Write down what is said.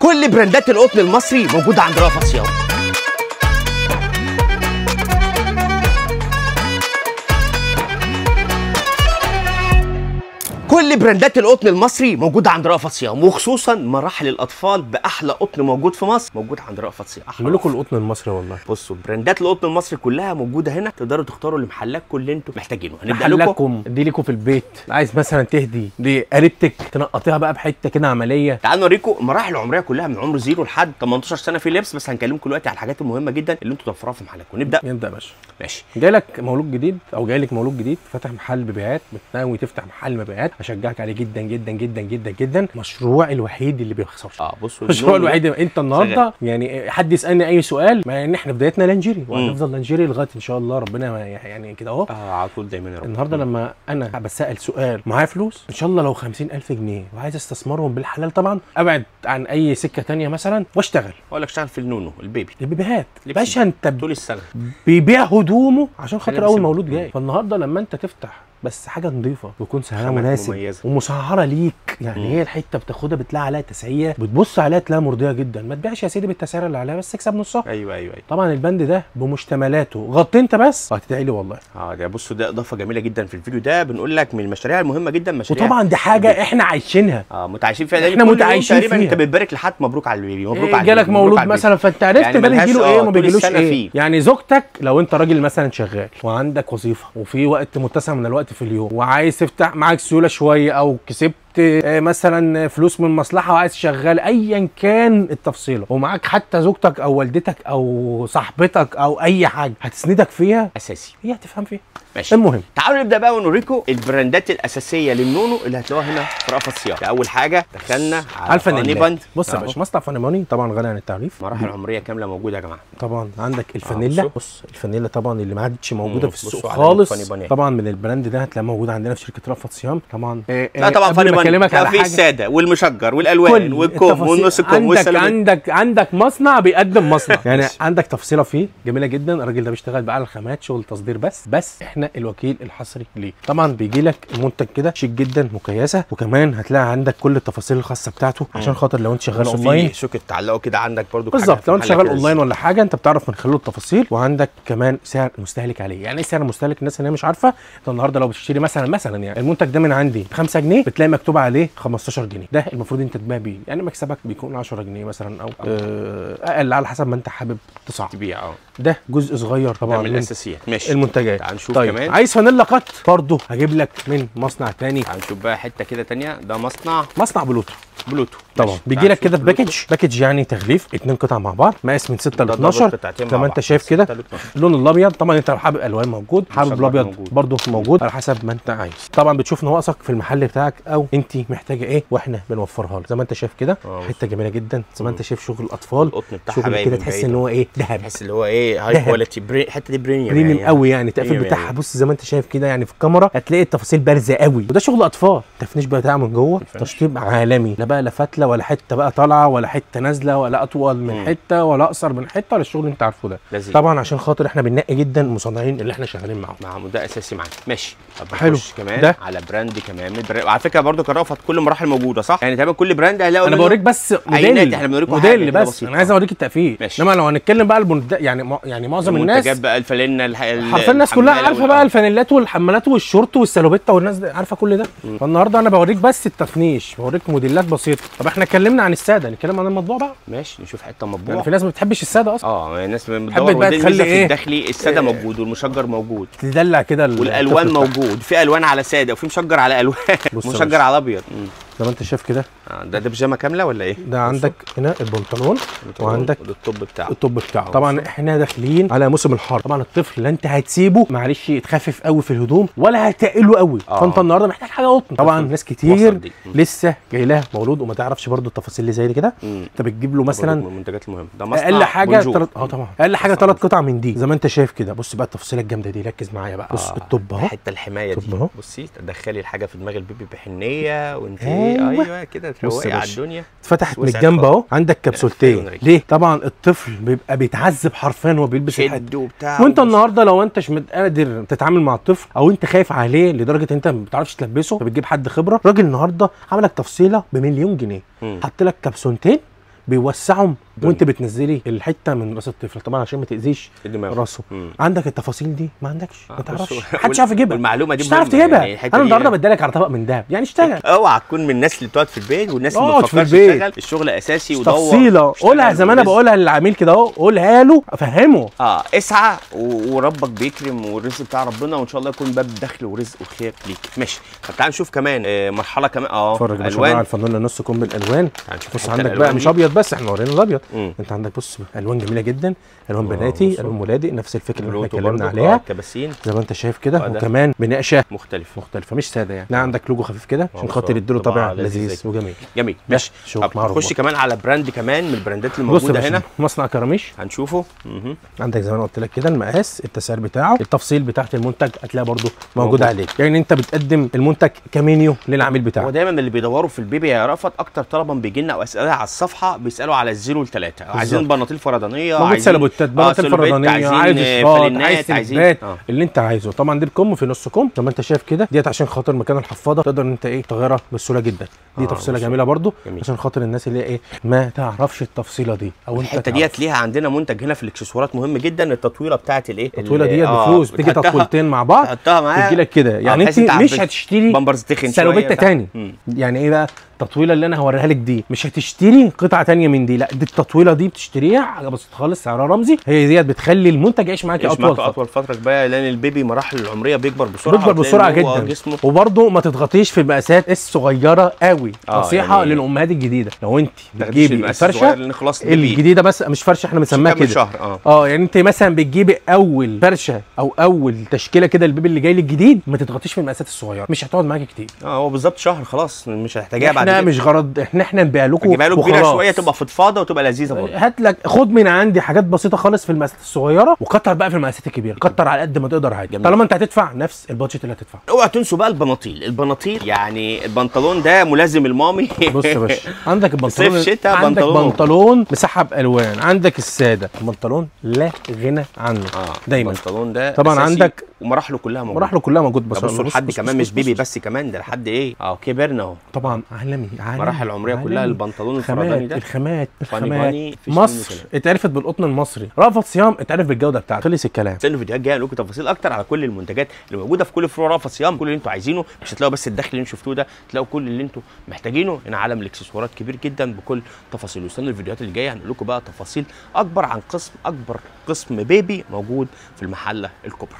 كل براندات القطن المصري موجوده عند رأفت صيام. كل براندات القطن المصري موجوده عند رأفت صيام، وخصوصا مراحل الاطفال باحلى قطن موجود في مصر موجود عند رأفت صيام. اعمل لكم القطن المصري والله. بصوا براندات القطن المصري كلها موجوده هنا، تقدروا تختاروا اللي محلكم اللي انتم محتاجينه. هنبدا لكم دي لكم في البيت، عايز مثلا تهدي لقريبتك تنقطيها بقى بحته كده عمليه. تعالوا نوريكم المراحل العمريه كلها من عمر 0 لحد 18 سنه في لبس، بس هنكلمكم دلوقتي على الحاجات المهمه جدا اللي انتم توفروها في محلكم. نبدا يا باشا. ماشي. جاي لك مولود جديد او جاي لك مولود جديد فاتح محل بيبيعات، ناوي تفتح محل مبيعات، اشجعك عليه جدا جدا جدا جدا جدا. مشروع الوحيد اللي بيخسرش. بصوا المشروع الوحيد. انت النهارده يعني حد يسالني اي سؤال، مع ان احنا بدايتنا لانجيري وهنفضل لانجيري لغايه ان شاء الله ربنا يعني كده اهو. على طول دايما يا رب. النهارده لما انا بسال سؤال معايا فلوس ان شاء الله لو 50,000 جنيه وعايز استثمرهم بالحلال، طبعا ابعد عن اي سكه ثانيه مثلا واشتغل. اقول لك اشتغل في النونو البيبيهات باشا. انت طول السنه بيبيع هدومه عشان خاطر اول مولود جاي. فالنهارده لما انت تفتح بس حاجه نظيفه ويكون سعرها مناسب ومسعره ليك، يعني هي الحته بتاخدها بتلاقي عليها تسعيره، بتبص عليها تلاقيها مرضيه جدا. ما تبيعش يا سيدي بالتسعيره اللي عليها، بس اكسب نصها. ايوه. طبعا البند ده بمشتملاته غطي انت بس وهتدعي لي والله. ده بصوا ده اضافه جميله جدا في الفيديو ده. بنقول لك من المشاريع المهمه جدا، مشاريع وطبعا دي حاجه احنا عايشينها. متعايشين فيها. احنا متعايشين فيها. انت بتبارك لحد مبروك على البيبي، مبروك على جالك مولود مثلا، فانت عرفت يعني ده بيجيله ايه وما بيجيلوش ايه. يعني زوجتك لو انت راجل مثلا شغال وعندك وظيفه وفي وقت متسع من الوقت في اليوم وعايز تفتح، معاك سيوله شويه او كسبت مثلا فلوس من مصلحه وعايز شغال، ايا كان التفصيله، ومعاك حتى زوجتك او والدتك او صاحبتك او اي حاجه هتسندك فيها اساسي، هي هتفهم فيها. ماشي. المهم تعالوا نبدا بقى ونوريكم البراندات الاساسيه للنونو اللي هتلاقوها هنا في رأفت صيام. اول حاجه دخلنا على فاني باند. بص يا باشا، مصنع فاني ماني طبعا غني عن التعريف، مراحل عمريه كامله موجوده يا جماعه. طبعا عندك الفانيلا. بص الفانيلا طبعا اللي ما عادش موجوده في السوق خالص. طبعا من البراند ده هتلاقيه موجود عندنا في شركه رأفت صيام. طبعا لا طبعا فاني بكلمك على حاجه في الساده والمشجر والالوان والكم والنص كم عندك مصنع بيقدم مصنع يعني عندك تفصيله فيه جميله جدا. الراجل ده بيشتغل بقى على الخامات، شغل تصدير بس احنا الوكيل الحصري ليه. طبعا بيجي لك المنتج كده شيك جدا مكيسه، وكمان هتلاقي عندك كل التفاصيل الخاصه بتاعته عشان خاطر لو انت شغال اونلاين سوكت تعلقه كده عندك برده بالظبط. لو انت شغال اونلاين ولا حاجه انت بتعرف من خلاله التفاصيل، وعندك كمان سعر مستهلك عليه. يعني ايه سعر مستهلك؟ الناس اللي هي مش عارفه، انت النهارده لو بتشتري مثلا يعني المنتج ده من عندي ب 5 جنيه بتلاقي مكتوب عليه 15 جنيه، ده المفروض انت تبيع بيه. يعني مكسبك بيكون 10 جنيه مثلا او اقل على حسب ما انت حابب تبيع. ده جزء صغير طبعا من الاساسيات. ماشي. المنتجات. تعال نشوف طيب كمان. عايز فانيلا قط برضه هجيب لك من مصنع تاني. تعال نشوف بقى حته كده تانيه. ده مصنع بلوتو طبعا بيجي لك كده في باكج يعني تغليف 2 قطع مع بعض، مقاس من 6 ل 12 زي ما انت شايف كده. اللون الابيض طبعا انت لو حابب الوان موجود، حابب الابيض برضه موجود على حسب ما انت عايز. طبعا بتشوف نواقصك في المحل بتاعك او انت محتاجه ايه واحنا بنوفرها لك زي ما انت شايف كده. حته جميله جدا زي ما انت شايف، شغل الاطفال، القطن بتاعها شغل كده تحس ان هو ايه ذهب، تحس اللي هو ايه هاي كواليتي. الحته دي بريميوم قوي يعني. التقفيل بتاعها بص زي ما انت شايف كده، يعني في الكاميرا هتلاقي التفاصيل بارزه قوي. وده شغل اطفال، التفنيش بتاعه من جوه تشطيب عالمي، لا بقى لا فتله ولا حته بقى طالعه ولا حته نازله ولا اطول من حته ولا اقصر من حته ولا الشغل اللي انت عارفه ده. طبعا عشان خاطر احنا بننقي جدا المصنعين اللي احنا شغالين معاهم. ده اساسي معانا. ماشي. طب حلو كمان ده على براند كمان على فكره برضو كرافت كل مراحل موجوده صح؟ يعني تقريبا كل براند هلاقي. انا بوريك بس موديل، احنا بنوريكم موديل بس. انا عايز اوريك التقفيل. انما لو هنتكلم بقى يعني معظم الناس المنتجات بقى الفانيلا حرفيا الناس كلها عارفه بقى الفانيلات والحمالات والشورت والسلوبيتا والناس دي عارفه كل ده. فالنهارده انا بوريك بس التفنيش، بوريك موديلات بسيطه. طب احنا اتكلمنا عن الساده، نتكلم عن المطبوع بقى. ماشي نشوف حته مطبوع. يعني في ناس ما بتحبش الساده اصلا. الناس بتدور بقى تخلي ايه الداخلي الساده موجود والمشجر موجود، تدلع كده والالوان موجود. في الوان على ساده وفي مشجر على الوان مشجر على ابيض زي ما انت شايف كده. ده بيجامه كامله ولا ايه؟ ده عندك هنا البنطلون وعندك التوب بتاعه. طبعا احنا داخلين على موسم الحر، طبعا الطفل لا انت هتسيبه معلش يتخفف قوي في الهدوم ولا هتقله قوي. فانت النهارده محتاج حاجه قطن. طبعا ناس كتير لسه جاي لها مولود وما تعرفش برده التفاصيل اللي زي كده. انت بتجيب له مثلا المنتجات المهمه. ده مصنع اقل حاجه طبعا اقل حاجه 3 قطع من دي زي ما انت شايف كده. بص بقى التفاصيل الجامده دي، ركز معايا بقى. بص التوب اهو، حته الحمايه دي. بصي تدخلي الحاجه في دماغ البيبي بحنيه وانت ايوه كده تروقي على الدنيا. اتفتحت من الجنب اهو، عندك كبسولتين. ليه؟ طبعا الطفل بيبقى بيتعذب حرفيا وهو بيلبس الحاجه وبتاع. وانت النهارده لو انت مش قادر تتعامل مع الطفل او انت خايف عليه لدرجه انت ما بتعرفش تلبسه، فبتجيب حد خبره. راجل النهارده عمل لك تفصيله ب1,000,000 جنيه، حط لك كبسولتين بيوسعهم وانت بتنزلي الحته من راس الطفل طبعا عشان ما تاذيش راسه. عندك التفاصيل دي ما عندكش، ما تعرفش، محدش عارف يجيبها. المعلومه دي مش هتعرف تجيبها. يعني انا النهارده بديلك على طبق من دهب، يعني اشتغل. اوعى تكون من الناس اللي بتقعد في البيت والناس اللي ما بتفكرش تشتغل. الشغل اساسي ودور تفصيله، قولها زي ما انا بقولها للعميل كده اهو، قولها له افهمه. اسعى وربك بيكرم والرزق بتاع ربنا، وان شاء الله يكون باب دخل ورزق وخير ليك. ماشي. طب تعال نشوف كمان مرحله كمان. اتفرج يا باشا على الفانيلا نص كم بالالوان. بص عندك بقى مش ابيض بس، احنا ورينا الابيض. انت عندك بص الوان جميله جدا، الوان بناتي، الوان ولادي، نفس الفكره اللي احنا اتكلمنا عليها زي ما انت شايف كده، وكمان بنقشه مختلفه مش ساده يعني. لا عندك لوجو خفيف كده عشان خاطر يديله طابع لذيذ وجميل. جميل. ماشي. نخش كمان على براند كمان من البراندات اللي موجوده هنا، مصنع كراميش هنشوفه. عندك زي ما انا قلت لك كده المقاس، التسعير بتاعه، التفصيل بتاعت المنتج هتلاقي برده موجود عليك. يعني انت بتقدم المنتج كمنيو للعميل بتاعك. ودايما اللي بيدوروا في البيبي يا رفت اكتر طلبا بيجي لنا او اسئله على الصفحه بيسالوا على الزيرو ل3، عايزين بناطيل فردانيه، عايزين سلبوتات، بناطيل فردانيه، عايز اللي انت عايزه. طبعا دي بكم في نص كم زي ما انت شايف كده، ديت عشان خاطر مكان الحفاضه تقدر ان انت تغيرها بسهوله جدا. دي تفصيله جميله برده عشان خاطر الناس اللي هي ما تعرفش التفصيله دي او انت الحته ديت ليها عندنا منتج هنا في الاكسسوارات مهم جدا، التطويله بتاعت التطويله ديت بفلوس، بتيجي تطويلتين مع بعض تحطها معاها تجي لك كده. يعني انت مش هتشتري بامبرز تخن سلوبيتا تاني. يعني ايه بقى التطويله اللي انا هوريها لك دي؟ مش هتشتري قطعه تانية من دي، لا دي التطويله دي بتشتريها حاجه بسيطه خالص سعرها رمزي، هي ديت بتخلي المنتج يعيش معاكي اطول فتره بقى، لان البيبي مراحل العمريه بيكبر بسرعه جدا. وبرده ما تضغطيش في المقاسات الصغيره قوي. نصيحه يعني للامهات الجديده، لو انت بتجيبي الفرشه الجديده بس مش فرشه احنا بنسميها كده يعني انت مثلا بتجيبي اول فرشه او اول تشكيله كده البيبي اللي جاي لك جديد، ما تضغطيش في المقاسات الصغيره، مش هتقعد معاكي كتير. هو بالظبط شهر خلاص مش هتحتاجيها بعد كده. مش غرض احنا نبيع لكم كبيره شويه تبقى فضفاضه وتبقى لذيذه برضه. هات لك خد من عندي حاجات بسيطه خالص في المقاسات الصغيره، وكتر بقى في المقاسات الكبيره، كتر على قد ما تقدر عادي طالما انت هتدفع نفس البادجت اللي هتدفعه. اوعى تنسوا بقى البناطيل يعني البنطلون ده ملازم المامي. بص يا باشا عندك البنطلون صيف شتاء، عندك بنطلون مسحب الوان، عندك الساده، البنطلون لا غنى عنه دايما. البنطلون ده طبعا عندك ومراحله كلها موجود. بس بصوا لحد كمان مش بيبي بس، كمان ده لحد كبرنا اهو. طبعا عالمي مراحل العمريه كلها. البنطلون الفرداني ده الخامات مصر اتعرفت بالقطن المصري، رأفت صيام اتعرف بالجوده بتاعته. خلص الكلام. في الفيديوهات جايه لكم تفاصيل اكتر على كل المنتجات اللي موجوده في كل فروع رأفت صيام، كل اللي انتوا عايزينه. مش هتلاقوا بس الدخل اللي انتوا شفتوه ده، تلاقوا كل اللي انتوا محتاجينه. هنا عالم الاكسسوارات كبير جدا بكل تفاصيله. استنوا الفيديوهات اللي جايه هنقول لكم بقى تفاصيل اكبر عن اكبر قسم بيبي موجود في المحله الكبرى.